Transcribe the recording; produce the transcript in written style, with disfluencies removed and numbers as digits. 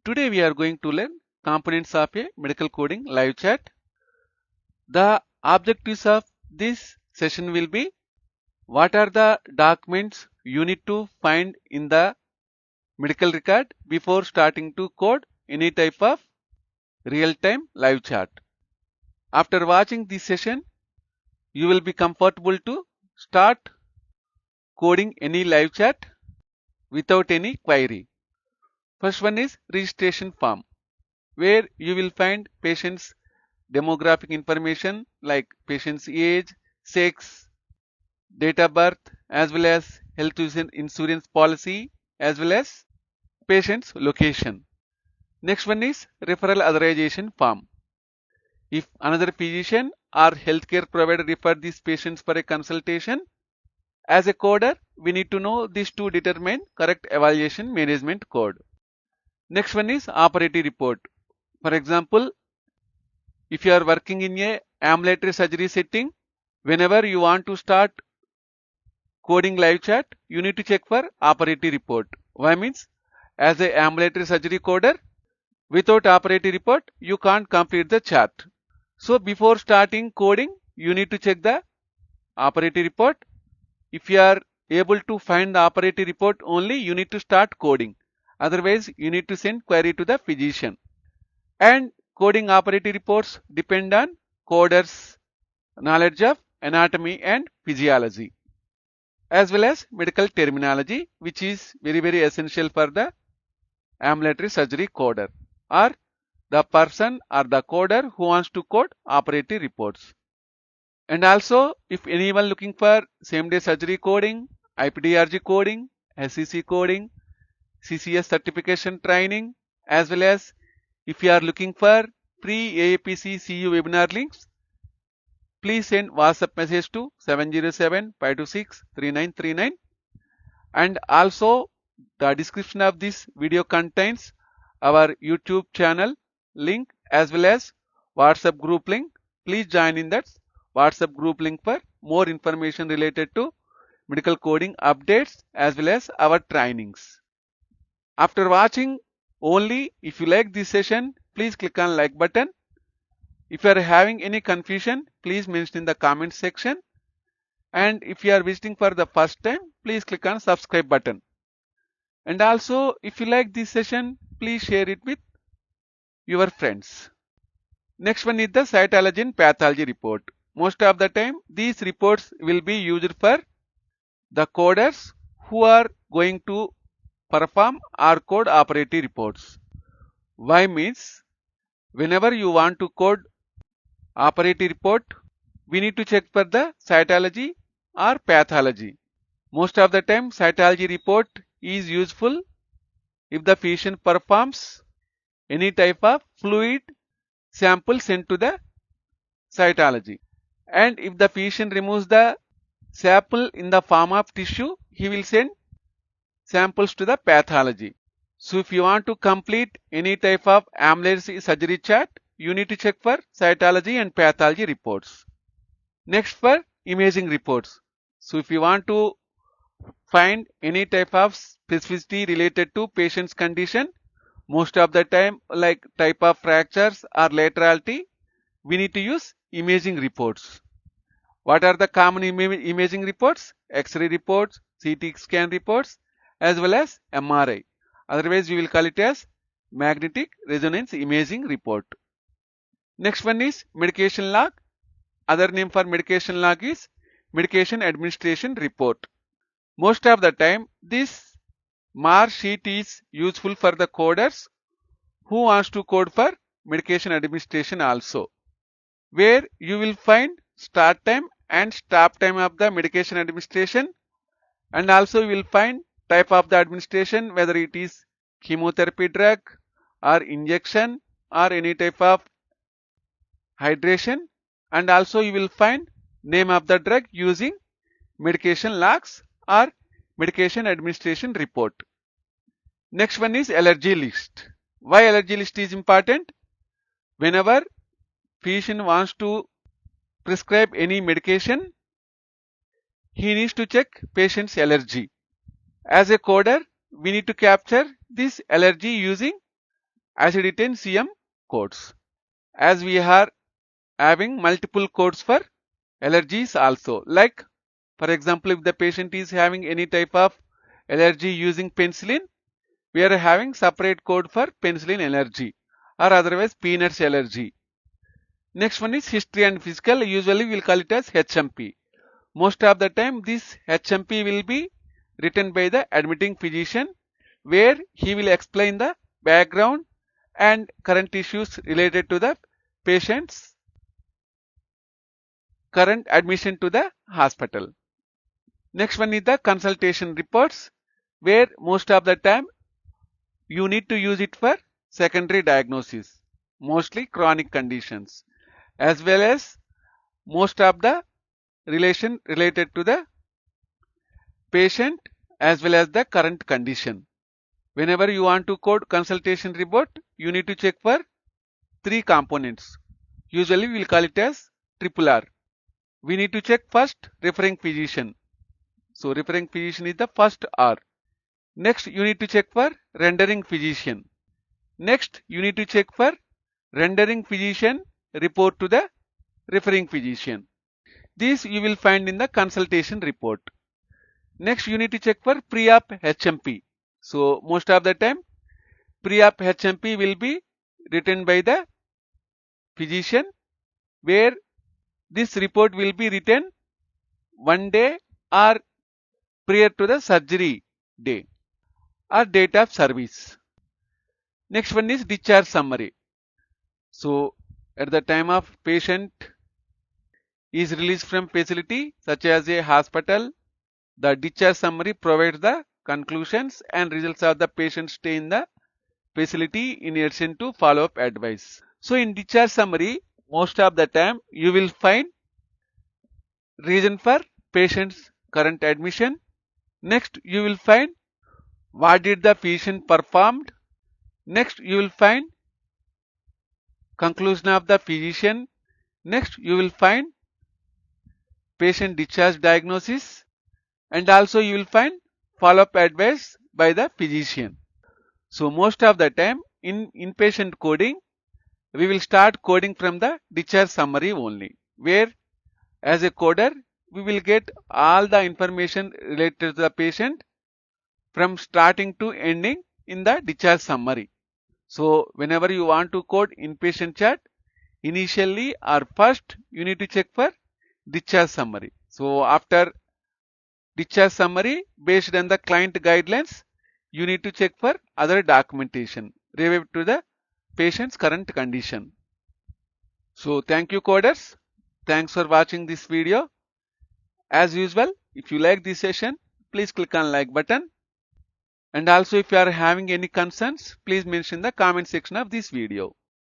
Today we are going to learn components of a medical coding live chat. The objectives of this session will be: what are the documents you need to find in the medical record before starting to code any type of real-time live chat. After watching this session, you will be comfortable to start coding any live chat without any query. First one is registration form, where you will find patient's demographic information like patient's age, sex, date of birth, as well as health insurance policy, as well as patient's location. Next one is referral authorization form. If another physician or healthcare provider refer these patients for a consultation, as a coder, we need to know these to determine correct evaluation management code. Next one is operative report. For example, if you are working in a ambulatory surgery setting, whenever you want to start coding live chat, you need to check for operative report. Why means, as a ambulatory surgery coder, without operative report, you can't complete the chat. So before starting coding, you need to check the operative report. If you are able to find the operative report only, you need to start coding. Otherwise, you need to send query to the physician. And coding operative reports depend on coders' knowledge of anatomy and physiology, as well as medical terminology, which is very essential for the ambulatory surgery coder, or the person or the coder who wants to code operative reports. And also, if anyone looking for same-day surgery coding, IPDRG coding, SCC coding, CCS certification training, as well as if you are looking for free AAPC CU webinar links, please send WhatsApp message to 707-526-3939. And also, the description of this video contains our YouTube channel link as well as WhatsApp group link. Please join in that WhatsApp group link for more information related to medical coding updates as well as our trainings. After watching only, if you like this session, please click on like button. If you are having any confusion, please mention in the comment section. And if you are visiting for the first time, please click on subscribe button. And also, if you like this session, please share it with your friends. Next one is the Cytology and Pathology Report. Most of the time, these reports will be used for the coders who are going to perform or code operative reports. Why means, whenever you want to code operative report, we need to check for the cytology or pathology. Most of the time, cytology report is useful if the physician performs any type of fluid sample sent to the cytology. And if the physician removes the sample in the form of tissue, he will send samples to the pathology. So if you want to complete any type of ambulatory surgery chart, you need to check for cytology and pathology reports. Next, for imaging reports. So if you want to find any type of specificity related to patient's condition, most of the time like type of fractures or laterality, we need to use imaging reports. What are the common imaging reports? X-ray reports, CT scan reports, as well as MRI. Otherwise, we will call it as magnetic resonance imaging report. Next one is medication log. Other name for medication log is medication administration report. Most of the time, this mark sheet is useful for the coders who wants to code for medication administration also, where you will find start time and stop time of the medication administration, and also you will find type of the administration, whether it is chemotherapy drug or injection or any type of hydration, and also you will find name of the drug using medication logs or medication administration report. Next one is allergy list. Why allergy list is important? Whenever physician wants to prescribe any medication, he needs to check patient's allergy. As a coder, we need to capture this allergy using ICD-10 CM codes. As we are having multiple codes for allergies also, like for example, if the patient is having any type of allergy using penicillin, we are having separate code for penicillin allergy or otherwise peanuts allergy. Next one is history and physical. Usually we will call it as HMP. Most of the time this HMP will be written by the admitting physician, where he will explain the background and current issues related to the patient's current admission to the hospital. Next one is the consultation reports, where most of the time you need to use it for secondary diagnosis, mostly chronic conditions, as well as most of the relation related to the patient as well as the current condition. Whenever you want to code consultation report, you need to check for 3 components. Usually we will call it as RRR. We need to check first referring physician. So referring physician is the first R. Next you need to check for rendering physician. Next you need to check for rendering physician report to the referring physician. This you will find in the consultation report. Next you need to check for Preop HMP. So most of the time Preop HMP will be written by the physician, where this report will be written 1 day or prior to the surgery day or date of service. Next one is discharge summary. So at the time of patient is released from facility such as a hospital, the discharge summary provides the conclusions and results of the patient stay in the facility in addition to follow-up advice. So in discharge summary, most of the time you will find reason for patient's current admission. Next you will find what did the physician performed. Next you will find conclusion of the physician. Next you will find patient discharge diagnosis, and also you will find follow-up advice by the physician. So most of the time in inpatient coding, we will start coding from the discharge summary only, where as a coder we will get all the information related to the patient from starting to ending in the discharge summary. So whenever you want to code inpatient chart, initially or first you need to check for discharge summary. So after discharge summary, based on the client guidelines, you need to check for other documentation related to the patient's current condition. So thank you coders. Thanks for watching this video. As usual, if you like this session, please click on like button. And also if you are having any concerns, please mention in the comment section of this video.